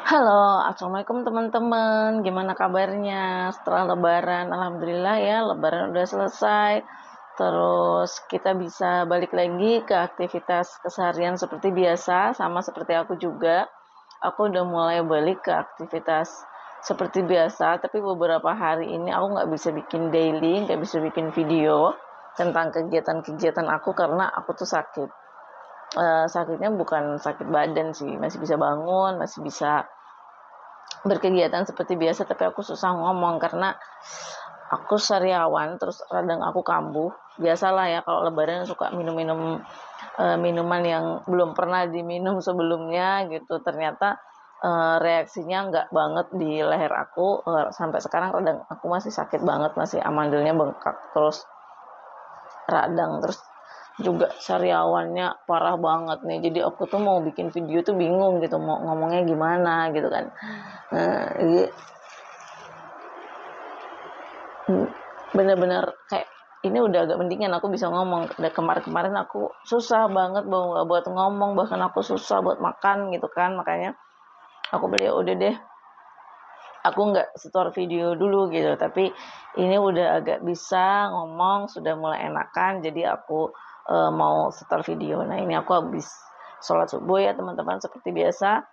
Halo, assalamualaikum teman-teman. Gimana kabarnya setelah Lebaran? Alhamdulillah ya, Lebaran udah selesai. Terus kita bisa balik lagi ke aktivitas keseharian seperti biasa, sama seperti aku juga. Aku udah mulai balik ke aktivitas seperti biasa, tapi beberapa hari ini aku nggak bisa bikin daily, nggak bisa bikin video tentang kegiatan-kegiatan aku karena aku tuh sakit. Sakitnya bukan sakit badan sih, masih bisa bangun, masih bisa berkegiatan seperti biasa, tapi aku susah ngomong karena aku sariawan, terus radang aku kambuh. Biasalah ya kalau lebaran suka minum-minum minuman yang belum pernah diminum sebelumnya gitu. Ternyata reaksinya nggak banget di leher aku. Sampai sekarang radang aku masih sakit banget, masih amandelnya bengkak, terus radang, terus juga sariawannya parah banget nih. Jadi aku tuh mau bikin video tuh bingung gitu, mau ngomongnya gimana gitu kan. Nah, bener-bener kayak ini udah agak mendingan aku bisa ngomong. Kemarin-kemarin aku susah banget buat ngomong, bahkan aku susah buat makan gitu kan. Makanya aku beli udah deh, aku nggak store video dulu gitu, tapi ini udah agak bisa ngomong, sudah mulai enakan, jadi aku mau store video. Nah, ini aku habis sholat subuh ya teman-teman, seperti biasa.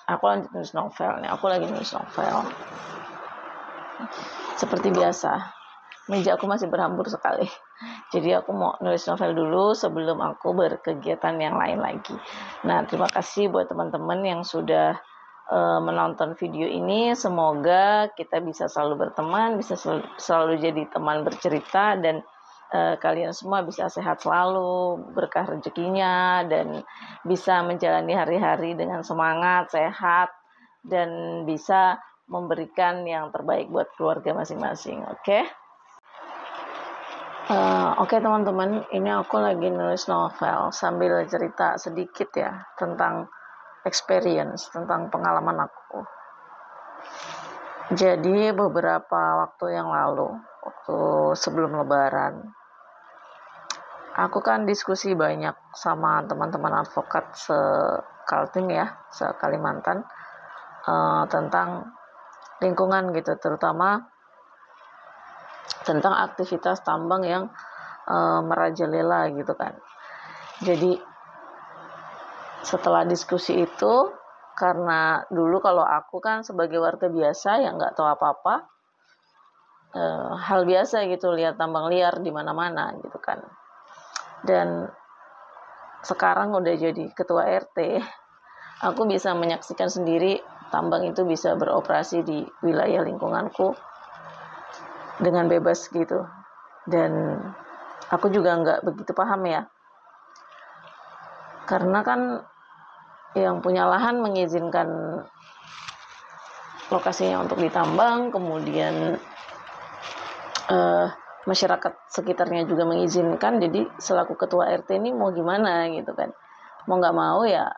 Aku lanjut nulis novel nih, aku lagi nulis novel seperti biasa. Meja aku masih berhambur sekali, jadi aku mau nulis novel dulu sebelum aku berkegiatan yang lain lagi. Nah, terima kasih buat teman-teman yang sudah menonton video ini. Semoga kita bisa selalu berteman, bisa selalu jadi teman bercerita, dan kalian semua bisa sehat selalu, berkah rezekinya, dan bisa menjalani hari-hari dengan semangat, sehat, dan bisa memberikan yang terbaik buat keluarga masing-masing. Oke teman-teman, ini aku lagi nulis novel sambil cerita sedikit ya tentang experience, tentang pengalaman aku. Jadi beberapa waktu yang lalu, waktu sebelum Lebaran, aku kan diskusi banyak sama teman-teman advokat se-Kaltim ya, se-Kalimantan, tentang lingkungan gitu, terutama tentang aktivitas tambang yang merajalela gitu kan. Jadi setelah diskusi itu, karena dulu kalau aku kan sebagai warga biasa yang nggak tahu apa-apa, hal biasa gitu lihat tambang liar di mana-mana gitu kan. Dan sekarang udah jadi ketua RT, aku bisa menyaksikan sendiri tambang itu bisa beroperasi di wilayah lingkunganku dengan bebas gitu. Dan aku juga nggak begitu paham ya, karena kan yang punya lahan mengizinkan lokasinya untuk ditambang, kemudian masyarakat sekitarnya juga mengizinkan. Jadi selaku ketua RT ini mau gimana gitu kan, mau nggak mau ya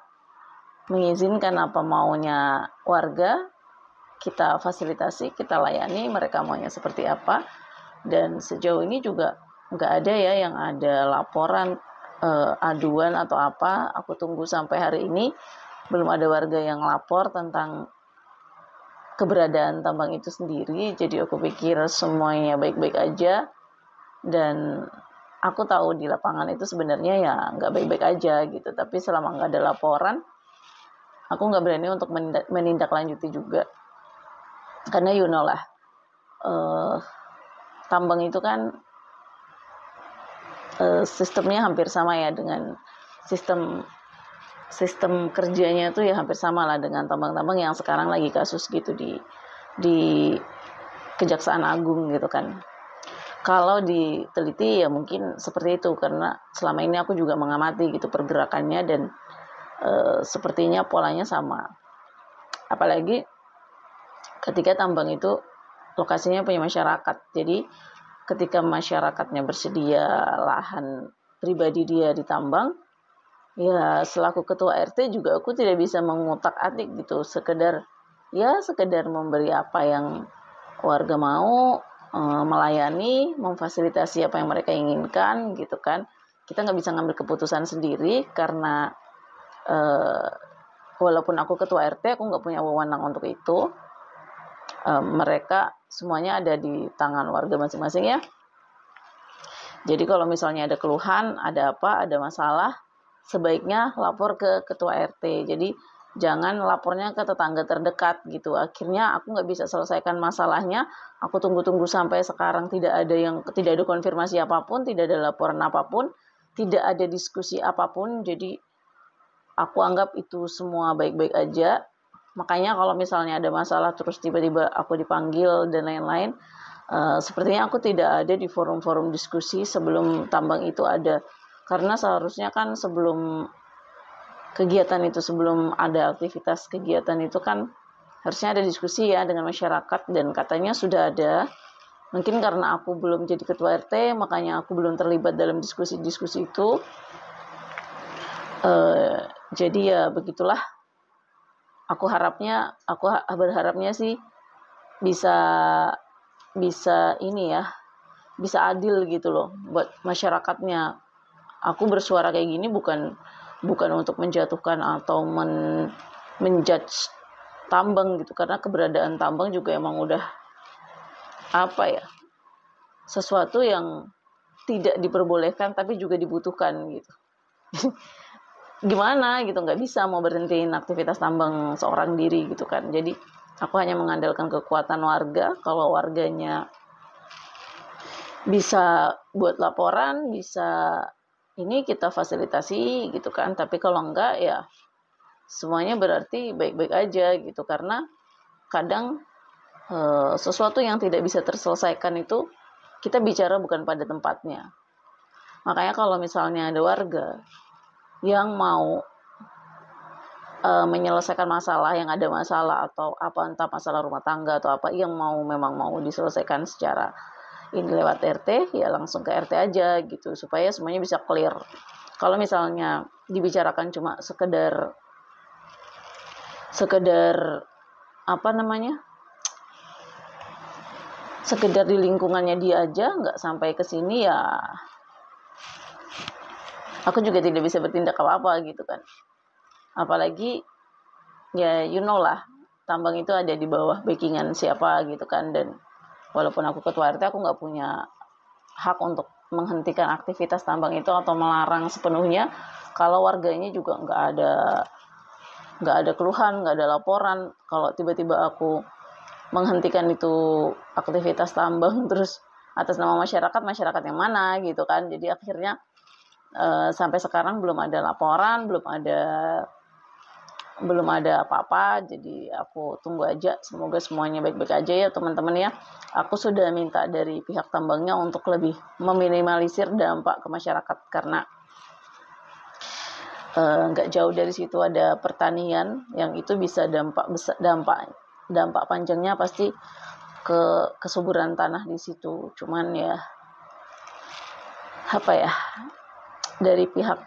mengizinkan apa maunya warga, kita fasilitasi, kita layani mereka maunya seperti apa. Dan sejauh ini juga nggak ada ya yang ada laporan aduan atau apa. Aku tunggu sampai hari ini belum ada warga yang lapor tentang keberadaan tambang itu sendiri. Jadi aku pikir semuanya baik-baik aja, dan aku tahu di lapangan itu sebenarnya ya nggak baik-baik aja gitu. Tapi selama nggak ada laporan, aku nggak berani untuk menindaklanjuti juga, karena you know lah, tambang itu kan sistemnya hampir sama ya dengan sistem kerjanya tuh ya hampir sama lah dengan tambang-tambang yang sekarang lagi kasus gitu di Kejaksaan Agung gitu kan. Kalau diteliti ya mungkin seperti itu, karena selama ini aku juga mengamati gitu pergerakannya, dan sepertinya polanya sama. Apalagi ketika tambang itu lokasinya punya masyarakat. Jadi ketika masyarakatnya bersedia lahan pribadi dia ditambang, ya selaku ketua RT juga aku tidak bisa mengutak-atik gitu, sekedar memberi apa yang warga mau, melayani, memfasilitasi apa yang mereka inginkan gitu kan. Kita nggak bisa ngambil keputusan sendiri karena walaupun aku ketua RT, aku nggak punya wewenang untuk itu. Mereka semuanya ada di tangan warga masing-masing ya. Jadi kalau misalnya ada keluhan, ada apa, ada masalah, sebaiknya lapor ke ketua RT. Jadi jangan lapornya ke tetangga terdekat gitu. Akhirnya aku nggak bisa selesaikan masalahnya. Aku tunggu-tunggu sampai sekarang tidak ada konfirmasi apapun, tidak ada laporan apapun, tidak ada diskusi apapun. Jadi aku anggap itu semua baik-baik aja. Makanya kalau misalnya ada masalah terus tiba-tiba aku dipanggil dan lain-lain, sepertinya aku tidak ada di forum-forum diskusi sebelum tambang itu ada. Karena seharusnya kan sebelum ada aktivitas kegiatan itu kan harusnya ada diskusi ya dengan masyarakat, dan katanya sudah ada. Mungkin karena aku belum jadi ketua RT, makanya aku belum terlibat dalam diskusi-diskusi itu. Jadi ya begitulah. Aku berharapnya sih bisa ini ya, bisa adil gitu loh buat masyarakatnya. Aku bersuara kayak gini bukan untuk menjatuhkan atau menjudge tambang gitu, karena keberadaan tambang juga emang udah sesuatu yang tidak diperbolehkan tapi juga dibutuhkan gitu. Gimana gitu, nggak bisa mau berhentiin aktivitas tambang seorang diri gitu kan. Jadi aku hanya mengandalkan kekuatan warga. Kalau warganya bisa buat laporan, bisa ini kita fasilitasi gitu kan. Tapi kalau enggak ya semuanya berarti baik-baik aja gitu. Karena kadang sesuatu yang tidak bisa terselesaikan itu kita bicara bukan pada tempatnya. Makanya kalau misalnya ada warga yang mau menyelesaikan masalah, yang ada masalah atau apa, entah masalah rumah tangga atau apa yang memang mau diselesaikan secara ini lewat RT, ya langsung ke RT aja gitu supaya semuanya bisa clear. Kalau misalnya dibicarakan cuma sekedar sekedar di lingkungannya dia aja, nggak sampai ke sini, ya aku juga tidak bisa bertindak apa-apa gitu kan. Apalagi ya lah, tambang itu ada di bawah backingan siapa gitu kan. Dan walaupun aku ketua RT, aku nggak punya hak untuk menghentikan aktivitas tambang itu atau melarang sepenuhnya kalau warganya juga nggak ada keluhan, nggak ada laporan. Kalau tiba-tiba aku menghentikan itu aktivitas tambang terus atas nama masyarakat yang mana gitu kan. Jadi akhirnya sampai sekarang belum ada laporan, belum ada apa-apa. Jadi aku tunggu aja, semoga semuanya baik-baik aja ya teman-teman ya. Aku sudah minta dari pihak tambangnya untuk lebih meminimalisir dampak ke masyarakat, karena nggak jauh dari situ ada pertanian yang itu bisa dampak panjangnya pasti ke kesuburan tanah di situ. Cuman ya dari pihak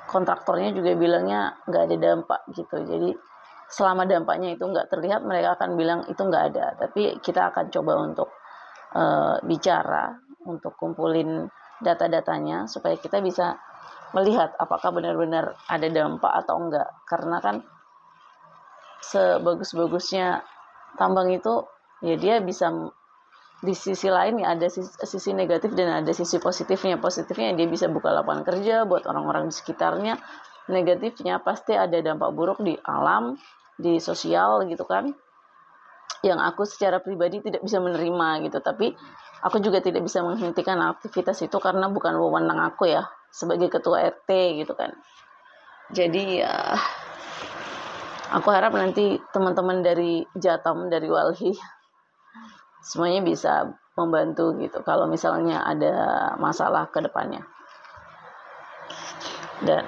kontraktornya juga bilangnya nggak ada dampak gitu. Jadi selama dampaknya itu nggak terlihat, mereka akan bilang itu nggak ada. Tapi kita akan coba untuk bicara, untuk kumpulin data-datanya supaya kita bisa melihat apakah benar-benar ada dampak atau enggak. Karena kan sebagus-bagusnya tambang itu ya dia bisa, di sisi lain ya ada sisi negatif dan ada sisi positifnya. Positifnya dia bisa buka lapangan kerja buat orang-orang di sekitarnya. Negatifnya pasti ada dampak buruk di alam, di sosial gitu kan, yang aku secara pribadi tidak bisa menerima gitu. Tapi aku juga tidak bisa menghentikan aktivitas itu karena bukan wewenang aku ya sebagai ketua RT gitu kan. Jadi ya aku harap nanti teman-teman dari Jatam, dari Walhi, semuanya bisa membantu gitu kalau misalnya ada masalah ke depannya. Dan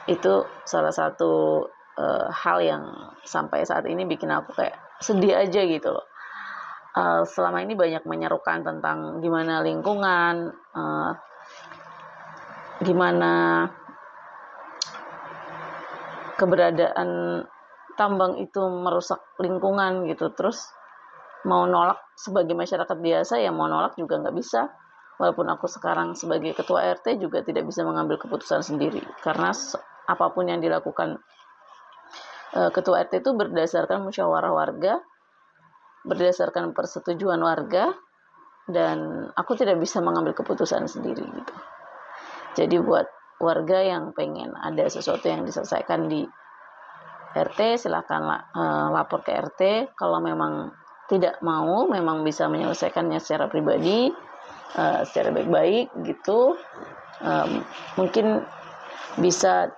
itu salah satu hal yang sampai saat ini bikin aku kayak sedih aja gitu loh. Selama ini banyak menyerukan tentang gimana lingkungan, gimana keberadaan tambang itu merusak lingkungan gitu. Terus mau nolak sebagai masyarakat biasa, ya mau nolak juga nggak bisa. Walaupun aku sekarang sebagai ketua RT juga tidak bisa mengambil keputusan sendiri, karena apapun yang dilakukan ketua RT itu berdasarkan musyawarah warga, berdasarkan persetujuan warga, dan aku tidak bisa mengambil keputusan sendiri gitu. Jadi buat warga yang pengen ada sesuatu yang diselesaikan di RT, silahkan lapor ke RT. Kalau memang tidak mau, memang bisa menyelesaikannya secara pribadi, secara baik-baik gitu. Mungkin bisa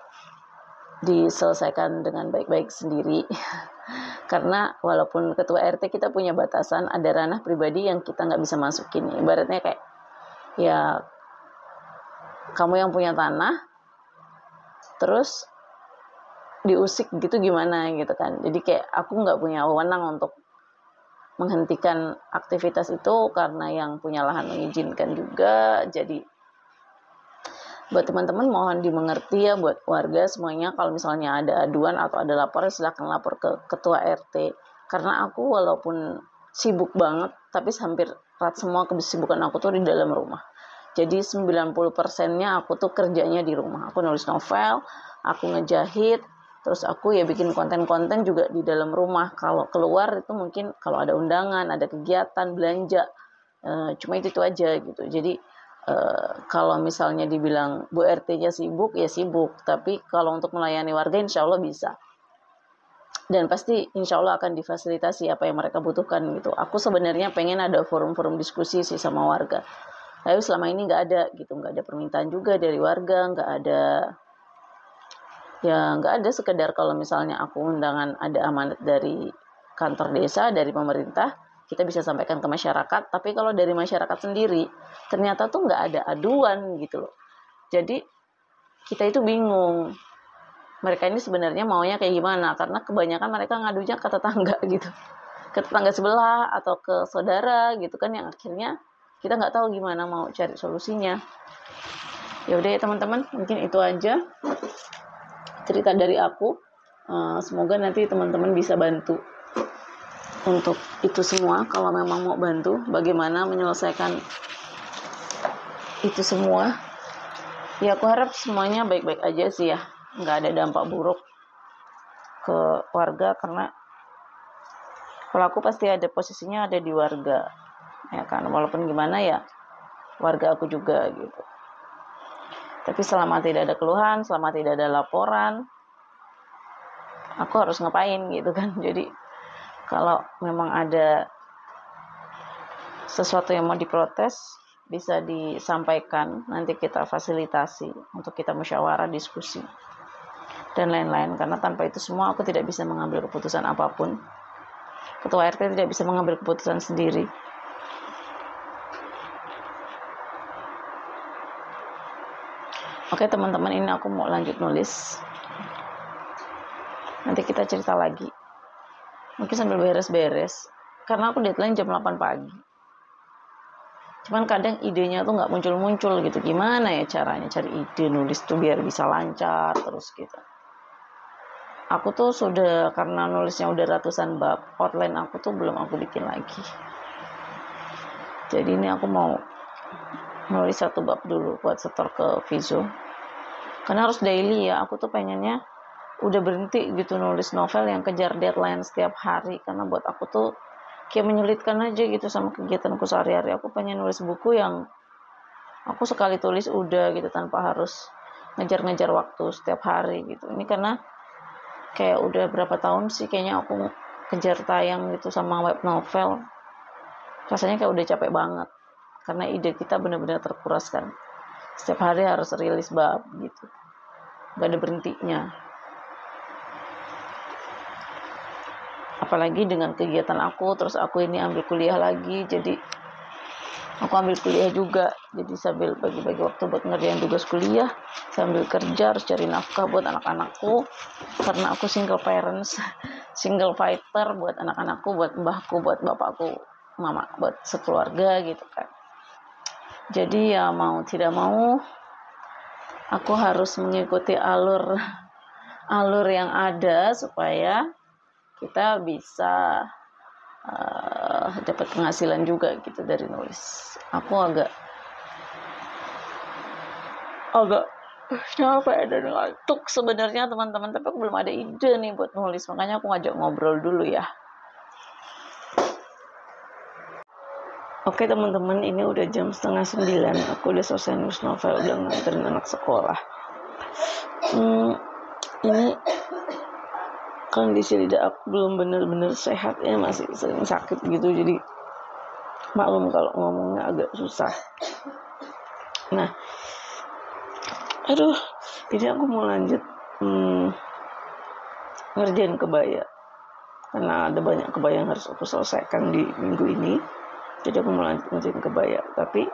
diselesaikan dengan baik-baik sendiri. Karena walaupun ketua RT kita punya batasan, ada ranah pribadi yang kita nggak bisa masukin. Ibaratnya kayak, ya kamu yang punya tanah, terus diusik gitu gimana gitu kan. Jadi kayak aku nggak punya wewenang untuk menghentikan aktivitas itu karena yang punya lahan mengizinkan juga. Jadi buat teman-teman mohon dimengerti ya, buat warga semuanya, kalau misalnya ada aduan atau ada laporan silahkan lapor ke ketua RT. Karena aku walaupun sibuk banget, tapi hampir semua kesibukan aku tuh di dalam rumah. Jadi 90%-nya aku tuh kerjanya di rumah. Aku nulis novel, aku ngejahit, terus aku ya bikin konten-konten juga di dalam rumah. Kalau keluar itu mungkin kalau ada undangan, ada kegiatan, belanja, cuma itu aja gitu. Jadi kalau misalnya dibilang Bu RT-nya sibuk, ya sibuk. Tapi kalau untuk melayani warga insya Allah bisa. Dan pasti insya Allah akan difasilitasi apa yang mereka butuhkan gitu. Aku sebenarnya pengen ada forum-forum diskusi sih sama warga. Tapi selama ini nggak ada gitu, nggak ada permintaan juga dari warga, nggak ada sekedar kalau misalnya aku undangan ada amanat dari kantor desa, dari pemerintah, kita bisa sampaikan ke masyarakat. Tapi kalau dari masyarakat sendiri ternyata tuh nggak ada aduan gitu loh. Jadi kita itu bingung mereka ini sebenarnya maunya kayak gimana, karena kebanyakan mereka ngadunya ke tetangga gitu, ke tetangga sebelah atau ke saudara gitu kan, yang akhirnya kita nggak tahu gimana mau cari solusinya. Ya udah ya teman-teman, mungkin itu aja cerita dari aku. Semoga nanti teman-teman bisa bantu untuk itu semua. Kalau memang mau bantu bagaimana menyelesaikan itu semua, ya aku harap semuanya baik-baik aja sih ya, nggak ada dampak buruk ke warga. Karena kalau aku pasti ada posisinya ada di warga ya kan, walaupun gimana ya warga aku juga gitu. Tapi selama tidak ada keluhan, selama tidak ada laporan, aku harus ngapain gitu kan. Jadi kalau memang ada sesuatu yang mau diprotes, bisa disampaikan, nanti kita fasilitasi untuk kita musyawarah, diskusi, dan lain-lain. Karena tanpa itu semua aku tidak bisa mengambil keputusan apapun. Ketua RT tidak bisa mengambil keputusan sendiri. Oke teman-teman, ini aku mau lanjut nulis. Nanti kita cerita lagi. Mungkin sambil beres-beres. Karena aku deadline jam 8 pagi. Cuman kadang idenya tuh nggak muncul-muncul gitu. Gimana ya caranya cari ide nulis tuh biar bisa lancar terus gitu. Aku tuh sudah, karena nulisnya udah ratusan bab, outline aku tuh belum aku bikin lagi. Jadi ini aku mau nulis satu bab dulu buat setor ke Vizo. Karena harus daily ya, aku tuh pengennya udah berhenti gitu nulis novel yang kejar deadline setiap hari. Karena buat aku tuh kayak menyulitkan aja gitu sama kegiatanku sehari-hari. Aku pengen nulis buku yang aku sekali tulis udah gitu, tanpa harus ngejar-ngejar waktu setiap hari gitu. Ini karena kayak udah berapa tahun sih kayaknya aku kejar tayang gitu sama web novel. Rasanya kayak udah capek banget. Karena ide kita benar-benar terkuras kan. Setiap hari harus rilis bab gitu. Gak ada berhentinya. Apalagi dengan kegiatan aku, terus aku ini ambil kuliah lagi, jadi aku ambil kuliah juga, jadi sambil bagi-bagi waktu buat ngerjain tugas kuliah, sambil kerja harus cari nafkah buat anak-anakku, karena aku single parents, single fighter buat anak-anakku, buat mbahku, buat bapakku, mama, buat sekeluarga gitu kan. Jadi ya mau tidak mau aku harus mengikuti alur yang ada supaya kita bisa dapat penghasilan juga gitu dari nulis. Aku agak Capek dan ngantuk sebenarnya teman-teman, tapi aku belum ada ide nih buat nulis, makanya aku ngajak ngobrol dulu ya. Oke teman-teman, ini udah jam 8:30, aku udah selesai nulis novel, udah nganterin anak sekolah. Ini kondisi lidah aku belum bener-bener sehat ya, masih sering sakit gitu, jadi maklum kalau ngomongnya agak susah. Nah, jadi aku mau lanjut ngerjain kebaya, karena ada banyak kebaya yang harus aku selesaikan di minggu ini. Jadi aku mau lanjut ngerjain kebaya, tapi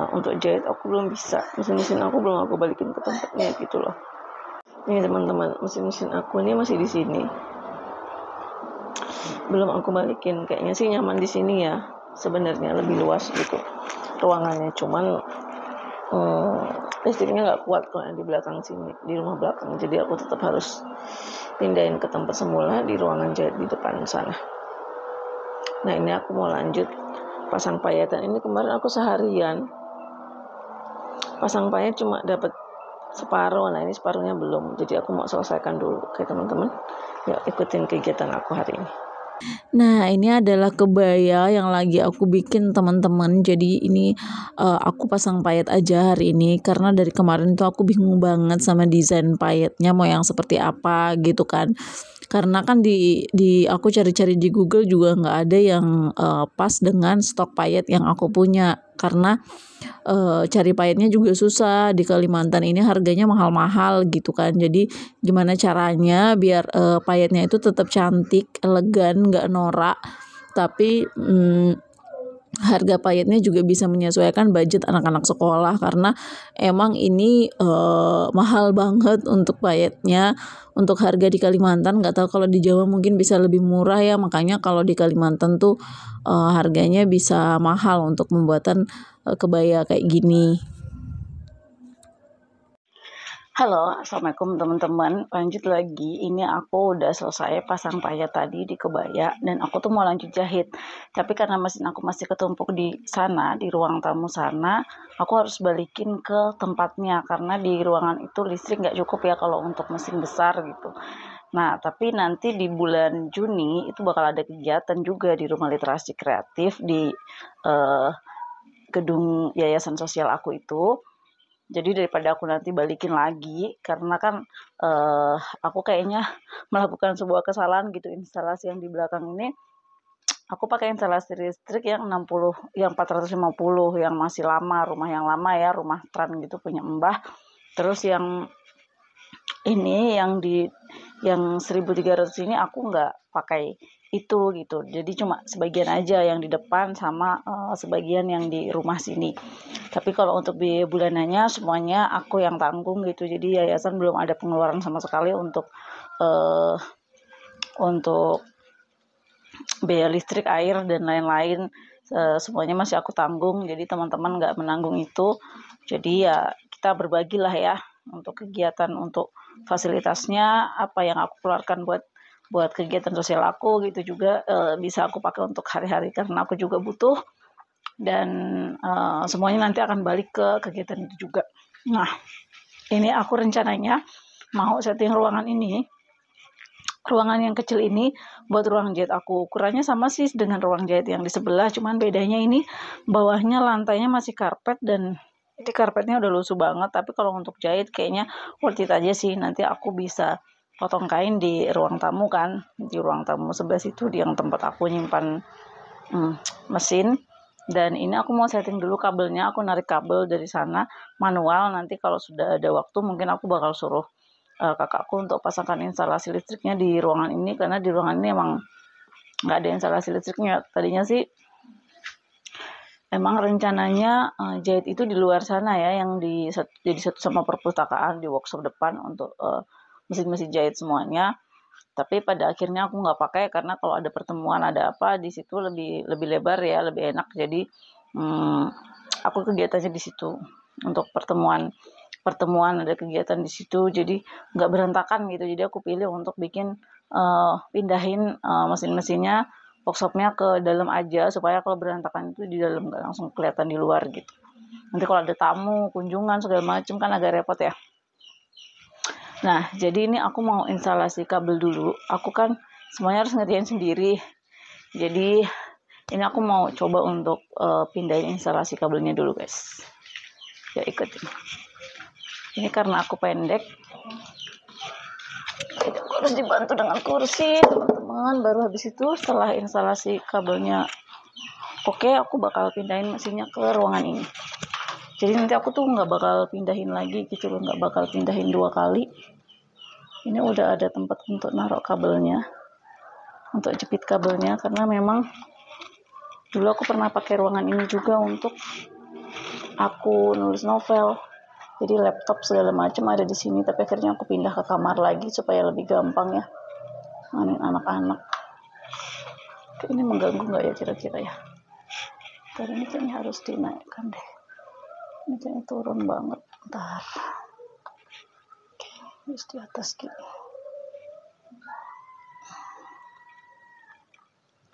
untuk jahit aku belum bisa. Mesin aku belum aku balikin ke tempatnya gitu loh. Ini teman-teman, mesin aku ini masih di sini, belum aku balikin. Kayaknya sih nyaman di sini ya, sebenarnya lebih luas gitu ruangannya, cuman listriknya nggak kuat kalau di belakang sini, di rumah belakang. Jadi aku tetap harus pindahin ke tempat semula di ruangan jahit di depan sana. Nah, ini aku mau lanjut pasang payatan. Ini kemarin aku seharian pasang payet cuma dapat separuh. Nah, ini separuhnya belum, jadi aku mau selesaikan dulu. Oke teman-teman, ya ikutin kegiatan aku hari ini. Nah, ini adalah kebaya yang lagi aku bikin teman-teman. Jadi ini aku pasang payet aja hari ini, karena dari kemarin tuh aku bingung banget sama desain payetnya mau yang seperti apa gitu kan. Karena kan di aku cari-cari di Google juga nggak ada yang pas dengan stok payet yang aku punya, karena cari payetnya juga susah. Di Kalimantan ini harganya mahal-mahal gitu kan. Jadi gimana caranya biar payetnya itu tetap cantik, elegan, nggak norak, tapi harga payetnya juga bisa menyesuaikan budget anak-anak sekolah, karena emang ini mahal banget untuk payetnya. Untuk harga di Kalimantan, nggak tahu kalau di Jawa mungkin bisa lebih murah ya, makanya kalau di Kalimantan tuh harganya bisa mahal untuk pembuatan kebaya kayak gini. Halo, assalamualaikum teman-teman. Lanjut lagi, ini aku udah selesai pasang payet tadi di kebaya, dan aku tuh mau lanjut jahit. Tapi karena mesin aku masih ketumpuk di sana, di ruang tamu sana, aku harus balikin ke tempatnya, karena di ruangan itu listrik nggak cukup ya kalau untuk mesin besar gitu. Nah, tapi nanti di bulan Juni itu bakal ada kegiatan juga di Rumah Literasi Kreatif di gedung yayasan sosial aku itu. Jadi daripada aku nanti balikin lagi, karena kan aku kayaknya melakukan sebuah kesalahan gitu. Instalasi yang di belakang ini aku pakai instalasi listrik yang 60, yang 450, yang masih lama, rumah yang lama ya, rumah Tran gitu punya Mbah. Terus yang ini yang 1300 ini aku nggak pakai itu gitu. Jadi cuma sebagian aja yang di depan sama sebagian yang di rumah sini. Tapi kalau untuk biaya bulanannya semuanya aku yang tanggung gitu. Jadi yayasan belum ada pengeluaran sama sekali untuk biaya listrik, air dan lain-lain. Semuanya masih aku tanggung. Jadi teman-teman nggak menanggung itu. Jadi ya kita berbagilah ya untuk kegiatan, untuk fasilitasnya apa yang aku keluarkan buat kegiatan sosial aku gitu juga bisa aku pakai untuk hari-hari, karena aku juga butuh, dan semuanya nanti akan balik ke kegiatan itu juga. Nah, ini aku rencananya mau setting ruangan yang kecil ini buat ruang jahit aku. Ukurannya sama sih dengan ruang jahit yang di sebelah, cuman bedanya ini bawahnya lantainya masih karpet, dan di karpetnya udah lusuh banget. Tapi kalau untuk jahit kayaknya worth it aja sih. Nanti aku bisa potong kain di ruang tamu kan, di ruang tamu sebelah situ, di yang tempat aku nyimpan mesin. Dan ini aku mau setting dulu kabelnya, aku narik kabel dari sana manual. Nanti kalau sudah ada waktu mungkin aku bakal suruh kakakku untuk pasangkan instalasi listriknya di ruangan ini, karena di ruangan ini emang nggak ada instalasi listriknya. Tadinya sih emang rencananya jahit itu di luar sana ya, yang jadi satu sama perpustakaan di workshop depan untuk mesin-mesin jahit semuanya. Tapi pada akhirnya aku nggak pakai, karena kalau ada pertemuan ada apa di situ lebih lebar ya, lebih enak. Jadi aku kegiatannya di situ untuk pertemuan ada kegiatan di situ, jadi nggak berantakan gitu. Jadi aku pilih untuk pindahin mesin-mesinnya, workshopnya ke dalam aja, supaya kalau berantakan itu di dalam, nggak langsung kelihatan di luar gitu. Nanti kalau ada tamu, kunjungan segala macam kan agak repot ya. Nah, jadi ini aku mau instalasi kabel dulu. Aku kan semuanya harus ngerjain sendiri. Jadi ini aku mau coba untuk pindahin instalasi kabelnya dulu, guys. Ya ikutin. Ini karena aku pendek, jadi aku harus dibantu dengan kursi, teman-teman. Baru habis itu setelah instalasi kabelnya oke, aku bakal pindahin mesinnya ke ruangan ini. Jadi nanti aku tuh nggak bakal pindahin lagi gitu loh, nggak bakal pindahin 2 kali. Ini udah ada tempat untuk naruh kabelnya, untuk jepit kabelnya, karena memang dulu aku pernah pakai ruangan ini juga untuk aku nulis novel. Jadi laptop segala macam ada di sini, tapi akhirnya aku pindah ke kamar lagi supaya lebih gampang ya nganin anak-anak. Ini mengganggu nggak ya kira-kira ya? Karena ini kayaknya harus dinaikkan deh. Ini kayaknya turun banget. Ntar. Oke, harus di atas gini.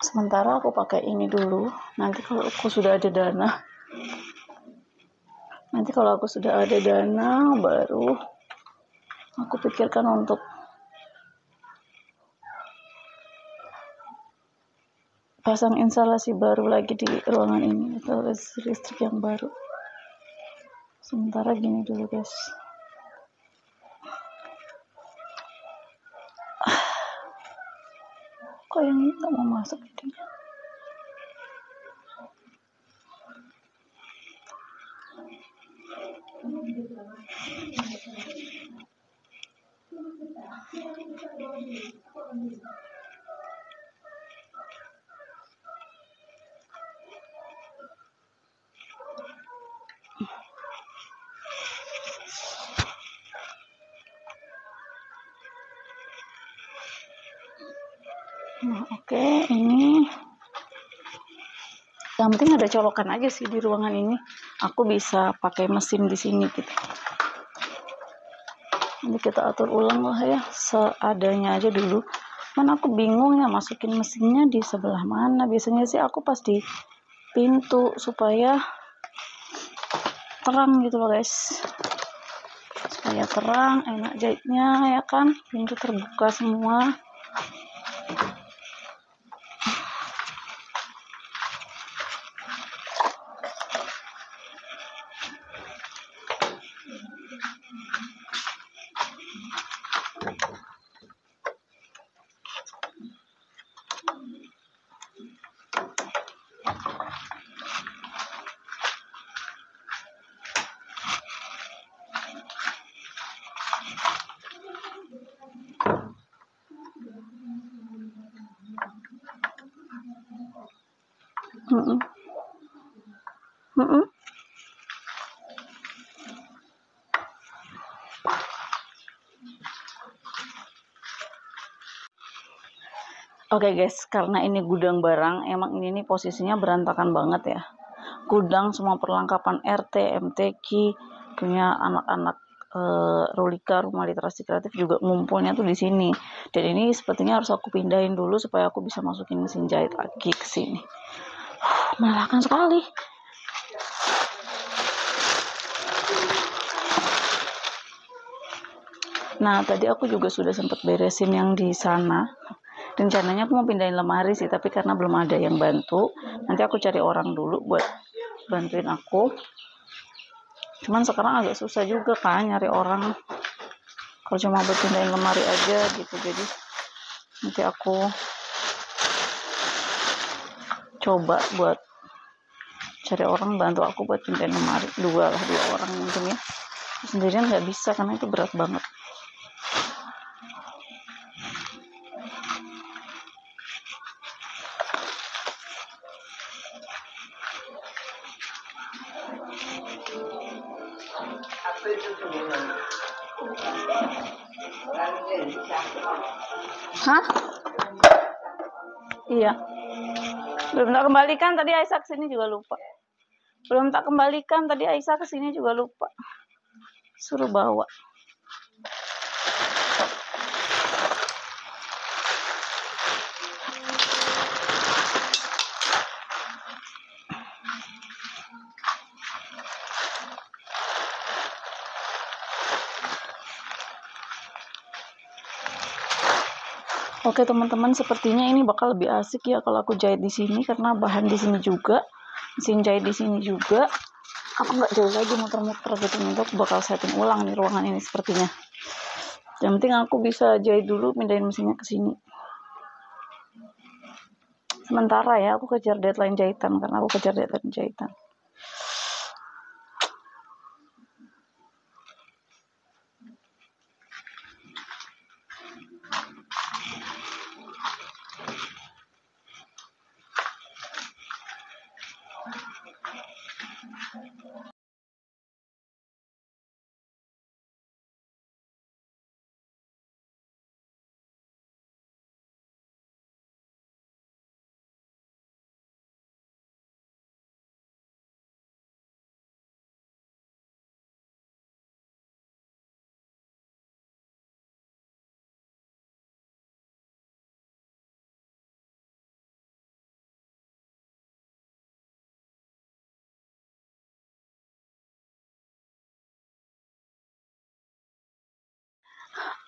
Sementara aku pakai ini dulu. Nanti kalau aku sudah ada dana, baru aku pikirkan untuk pasang instalasi baru lagi di ruangan ini atau listrik yang baru. Sementara gini dulu, guys. Kok yang ini nggak mau masuk videonya? Nah, oke, ini yang penting ada colokan aja sih di ruangan ini. Aku bisa pakai mesin di sini gitu. Nanti kita atur ulang lah ya, seadanya aja dulu. Mana aku bingung ya masukin mesinnya di sebelah mana. Biasanya sih aku pas di pintu supaya terang gitu loh, guys. Supaya terang, enak jahitnya ya kan. Pintu terbuka semua. Oke guys, karena ini gudang barang, emang ini nih posisinya berantakan banget ya. Gudang semua perlengkapan RT, MTQ, punya anak-anak Rolika Rumah Literasi Kreatif juga ngumpulnya tuh di sini. Dan ini sepertinya harus aku pindahin dulu supaya aku bisa masukin mesin jahit lagi ke sini. Melelahkan sekali. Nah, tadi aku juga sudah sempat beresin yang di sana. Rencananya aku mau pindahin lemari sih, tapi karena belum ada yang bantu, nanti aku cari orang dulu buat bantuin aku. Cuman sekarang agak susah juga kan nyari orang kalau cuma buat pindahin lemari aja gitu. Jadi nanti aku coba buat cari orang bantu aku buat pindahin lemari. Dua orang mungkin ya. Sendirian nggak bisa karena itu berat banget. Hah? Iya. Belum tak kembalikan tadi Aisyah kesini juga lupa. Belum tak kembalikan tadi Aisyah kesini juga lupa. Suruh bawa. Oke teman-teman, sepertinya ini bakal lebih asik ya kalau aku jahit di sini karena bahan di sini juga, mesin jahit di sini juga. Aku nggak jauh lagi muter-muter gitu, nanti aku bakal setting ulang nih ruangan ini sepertinya. Yang penting aku bisa jahit dulu, pindahin mesinnya ke sini. Sementara ya, aku kejar deadline jahitan karena aku kejar deadline jahitan.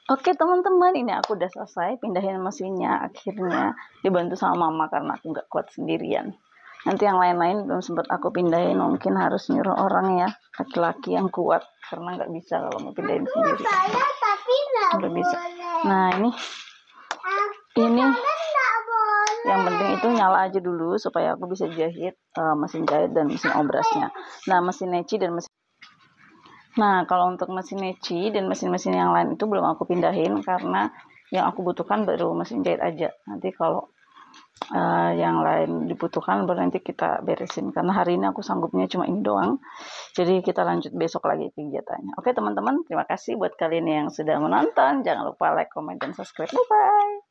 Oke teman-teman, ini aku udah selesai pindahin mesinnya, akhirnya dibantu sama mama karena aku nggak kuat sendirian. Nanti yang lain-lain belum sempat aku pindahin, mungkin harus nyuruh orang ya, laki-laki yang kuat, karena nggak bisa kalau mau pindahin sendiri. Nggak bisa. Nah ini yang penting itu nyala aja dulu supaya aku bisa jahit mesin jahit dan mesin obrasnya. Nah mesin neci dan mesin kalau untuk mesin neci dan mesin-mesin yang lain itu belum aku pindahin karena yang aku butuhkan baru mesin jahit aja. Nanti kalau yang lain dibutuhkan baru nanti kita beresin karena hari ini aku sanggupnya cuma ini doang. Jadi kita lanjut besok lagi kegiatannya. Oke teman-teman, terima kasih buat kalian yang sudah menonton. Jangan lupa like, comment, dan subscribe. Bye bye.